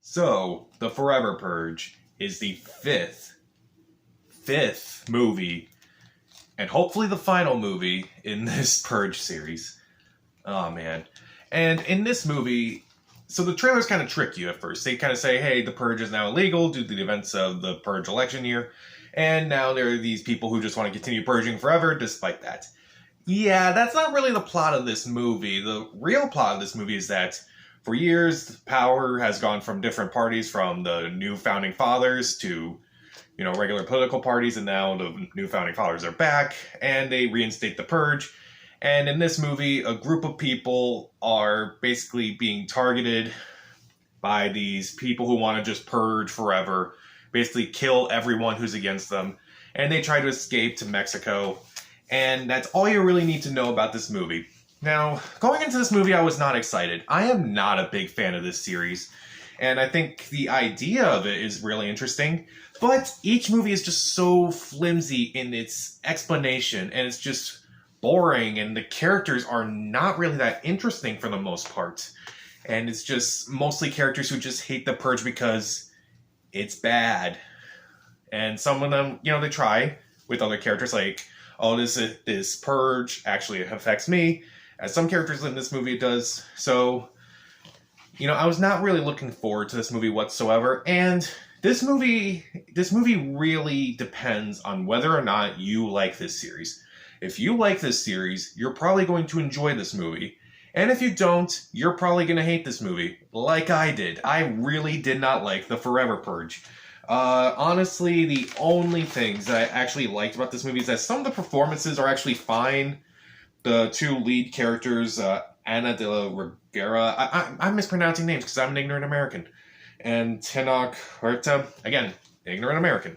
So, The Forever Purge is the fifth movie, and hopefully the final movie in this Purge series. Oh man. And in this movie, so the trailers kind of trick you at first. They kind of say, hey, the Purge is now illegal due to the events of the Purge election year, and now there are these people who just want to continue purging forever despite that. Yeah, that's not really the plot of this movie. The real plot of this movie is that for years, power has gone from different parties, from the new founding fathers to, regular political parties, and now the new founding fathers are back, and they reinstate the purge. And in this movie, a group of people are basically being targeted by these people who want to just purge forever, basically kill everyone who's against them, and they try to escape to Mexico. And that's all you really need to know about this movie. Now, going into this movie, I was not excited. I am not a big fan of this series, and I think the idea of it is really interesting, but each movie is just so flimsy in its explanation, and it's just boring, and the characters are not really that interesting for the most part. And it's just mostly characters who just hate the Purge because it's bad. And some of them, they try with other characters, like, oh, this Purge actually affects me, as some characters in this movie it does. So, I was not really looking forward to this movie whatsoever, and this movie really depends on whether or not you like this series. If you like this series, you're probably going to enjoy this movie. And if you don't, you're probably going to hate this movie, like I did. I really did not like The Forever Purge. Honestly, the only things that I actually liked about this movie is that some of the performances are actually fine. The two lead characters, Ana de la Reguera, I'm mispronouncing names because I'm an ignorant American, and Tenoch Huerta, again, ignorant American.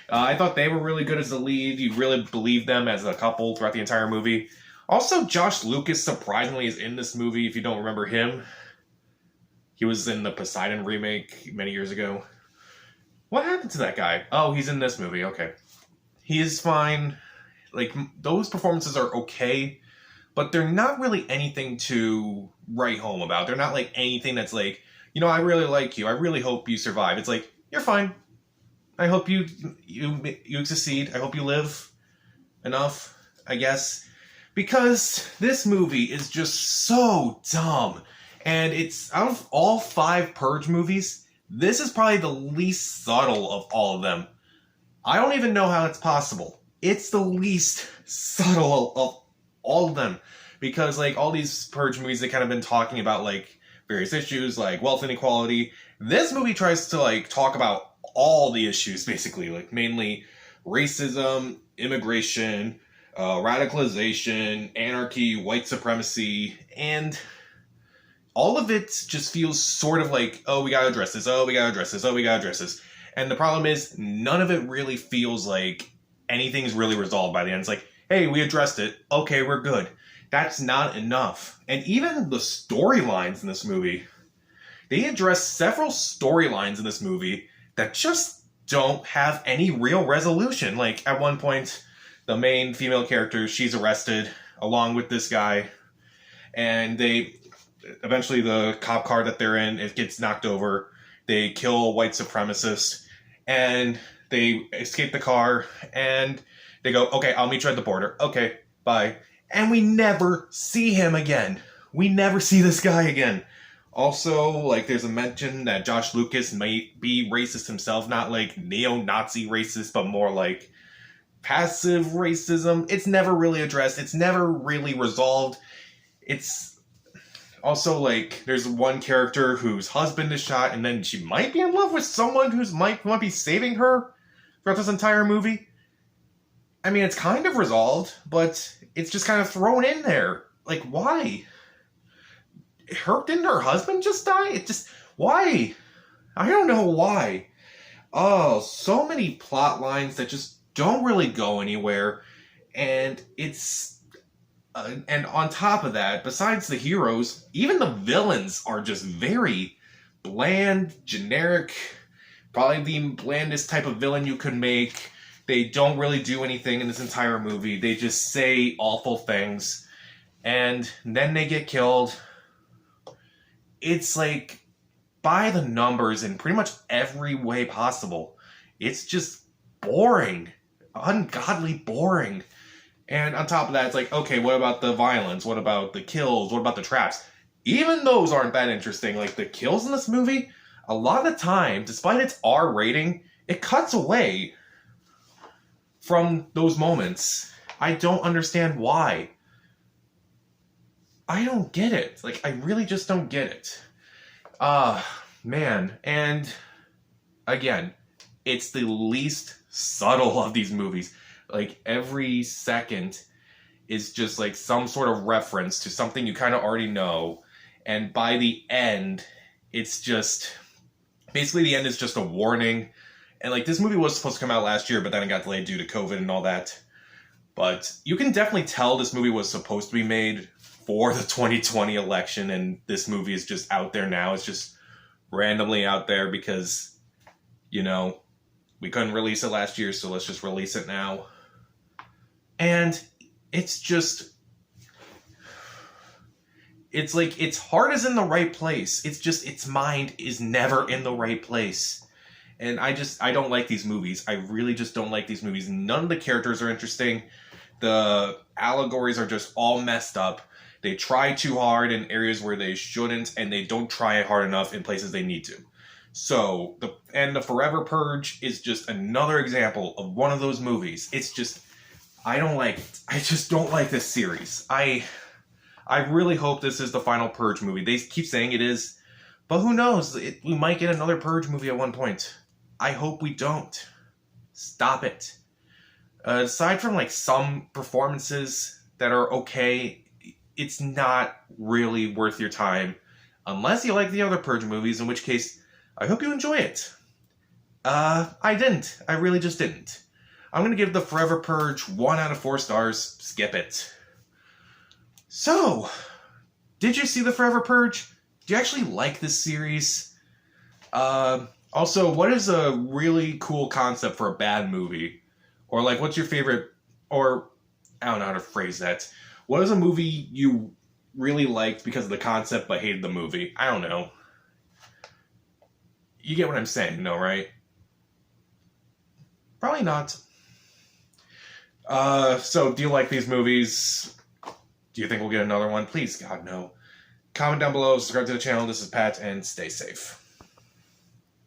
I thought they were really good as the lead. You really believe them as a couple throughout the entire movie. Also, Josh Lucas, surprisingly, is in this movie, if you don't remember him. He was in the Poseidon remake many years ago. What happened to that guy? Oh, he's in this movie, okay. He is fine. Like, those performances are okay, but they're not really anything to write home about. They're not like anything that's like, I really like you. I really hope you survive. It's like, you're fine. I hope you succeed. I hope you live enough, I guess. Because this movie is just so dumb. And it's, out of all 5 Purge movies, this is probably the least subtle of all of them. I don't even know how it's possible. It's the least subtle of all of them. Because, all these Purge movies, they kind of been talking about, various issues, like wealth inequality. This movie tries to, talk about all the issues, basically. Mainly racism, immigration, radicalization, anarchy, white supremacy, and all of it just feels sort of like, oh, we gotta address this, oh, we gotta address this, oh, we gotta address this. And the problem is, none of it really feels like anything's really resolved by the end. It's like, hey, we addressed it, okay, we're good. That's not enough. And even the storylines in this movie, they address several storylines in this movie that just don't have any real resolution. At one point, the main female character, she's arrested along with this guy, and eventually the cop car that they're in, it gets knocked over. They kill a white supremacist, and they escape the car, and they go, okay, I'll meet you at the border. Okay, bye. And we never see him again. We never see this guy again. Also, there's a mention that Josh Lucas might be racist himself, not neo-Nazi racist, but more passive racism. It's never really addressed. It's never really resolved. It's also there's one character whose husband is shot, and then she might be in love with someone who's might be saving her throughout this entire movie. I mean, it's kind of resolved, but it's just kind of thrown in there. Why? Didn't her husband just die? Why? I don't know why. Oh, so many plot lines that just don't really go anywhere. And and on top of that, besides the heroes, even the villains are just very bland, generic, probably the blandest type of villain you could make. They don't really do anything in this entire movie. They just say awful things, and then they get killed. It's by the numbers in pretty much every way possible. It's just boring. Ungodly boring. And on top of that, it's like, okay, what about the violence? What about the kills? What about the traps? Even those aren't that interesting. Like, the kills in this movie, a lot of the time, despite its R rating, it cuts away from those moments. I don't understand why. I don't get it. Like, I really just don't get it. Man. And, again, it's the least subtle of these movies. Like, every second is just, like, some sort of reference to something you kind of already know. And by the end, it's just... Basically, the end is just a warning. And, like, this movie was supposed to come out last year, but then it got delayed due to COVID and all that. But you can definitely tell this movie was supposed to be made for the 2020 election, and this movie is just out there now. It's just randomly out there because, you know, we couldn't release it last year, so let's just release it now. And it's just... It's like, its heart is in the right place. It's just, its mind is never in the right place. And I don't like these movies. I really just don't like these movies. None of the characters are interesting. The allegories are just all messed up. They try too hard in areas where they shouldn't, and they don't try hard enough in places they need to. So, the Forever Purge is just another example of one of those movies. It's just, I don't like it. I just don't like this series. I really hope this is the final Purge movie. They keep saying it is, but who knows? We might get another Purge movie at one point. I hope we don't. Stop it. Aside from, like, some performances that are okay, it's not really worth your time. Unless you like the other Purge movies, in which case, I hope you enjoy it. I didn't. I really just didn't. I'm going to give the Forever Purge 1 out of 4 stars. Skip it. So, did you see the Forever Purge? Do you actually like this series? Also, what is a really cool concept for a bad movie? Or, like, what's your favorite, or, I don't know how to phrase that. What is a movie you really liked because of the concept but hated the movie? I don't know. You get what I'm saying, no, right? Probably not. So, do you like these movies? Do you think we'll get another one? Please, God, no. Comment down below, subscribe to the channel. This is Pat, and stay safe.